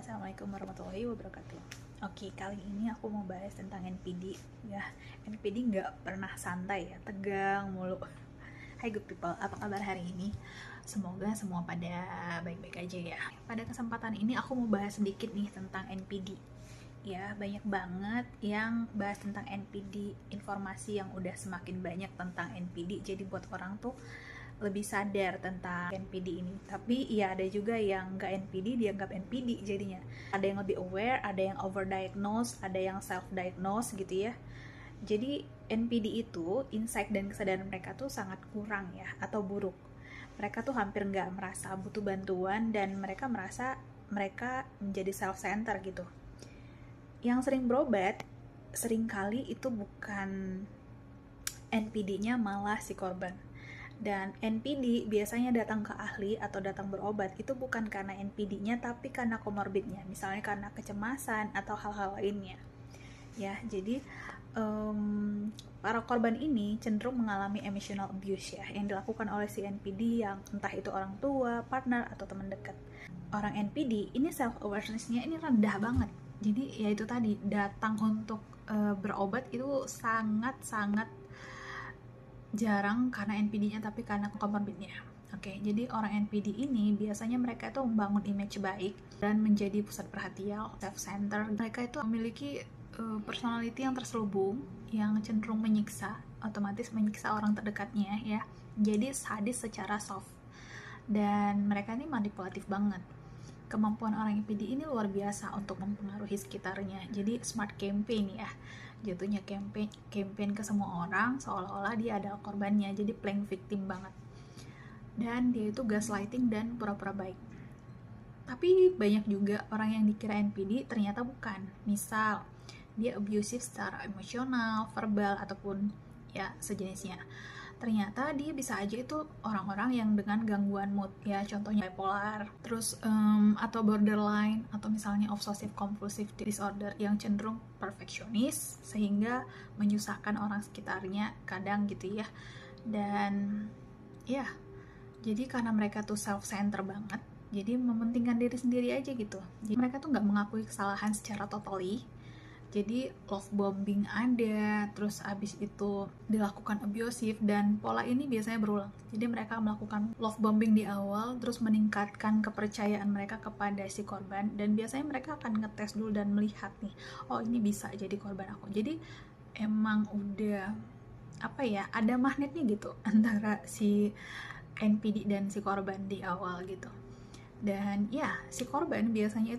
Assalamualaikum warahmatullahi wabarakatuh. Oke, kali ini aku mau bahas tentang NPD ya. NPD nggak pernah santai ya, tegang mulu. Hai good people, apa kabar hari ini? Semoga semua pada baik-baik aja ya. Pada kesempatan ini aku mau bahas sedikit nih tentang NPD. Ya, banyak banget yang bahas tentang NPD, informasi yang udah semakin banyak tentang NPD. Jadi buat orang tuh lebih sadar tentang NPD ini. Tapi ya ada juga yang nggak NPD dianggap NPD jadinya. Ada yang lebih aware, ada yang overdiagnose, ada yang self-diagnose gitu ya. Jadi NPD itu insight dan kesadaran mereka tuh sangat kurang ya, atau buruk. Mereka tuh hampir nggak merasa butuh bantuan dan mereka merasa mereka menjadi self-center gitu. Yang sering berobat seringkali itu bukan NPD-nya, malah si korban. Dan NPD biasanya datang ke ahli atau datang berobat itu bukan karena NPD-nya tapi karena komorbidnya, misalnya karena kecemasan atau hal-hal lainnya. Ya, jadi para korban ini cenderung mengalami emotional abuse ya, yang dilakukan oleh si NPD, yang entah itu orang tua, partner, atau teman dekat. Orang NPD ini self awareness-nya ini rendah banget. Jadi ya itu tadi, datang untuk berobat itu sangat-sangat jarang karena NPD-nya tapi karena komorbidnya. Oke, jadi orang NPD ini biasanya mereka itu membangun image baik dan menjadi pusat perhatian, self-center. Mereka itu memiliki personality yang terselubung, yang cenderung menyiksa, otomatis menyiksa orang terdekatnya ya. Jadi sadis secara soft. Dan mereka ini manipulatif banget. Kemampuan orang NPD ini luar biasa untuk mempengaruhi sekitarnya. Jadi smart campaign ya, jatuhnya campaign ke semua orang seolah-olah dia adalah korbannya, jadi playing victim banget. Dan dia itu gaslighting dan pura-pura baik. Tapi banyak juga orang yang dikira NPD ternyata bukan. Misal dia abusive secara emosional, verbal, ataupun ya sejenisnya. Ternyata dia bisa aja itu orang-orang yang dengan gangguan mood ya, contohnya bipolar, terus atau borderline, atau misalnya obsessive compulsive disorder yang cenderung perfeksionis sehingga menyusahkan orang sekitarnya kadang gitu ya. Dan ya, jadi karena mereka tuh self-center banget, jadi mementingkan diri sendiri aja gitu. Jadi mereka tuh nggak mengakui kesalahan secara totally. Jadi love bombing ada, terus abis itu dilakukan abusive, dan pola ini biasanya berulang. Jadi mereka melakukan love bombing di awal, terus meningkatkan kepercayaan mereka kepada si korban, dan biasanya mereka akan ngetes dulu dan melihat nih, oh ini bisa jadi korban aku. Jadi emang udah apa ya, ada magnetnya gitu antara si NPD dan si korban di awal gitu. Dan ya, si korban biasanya itu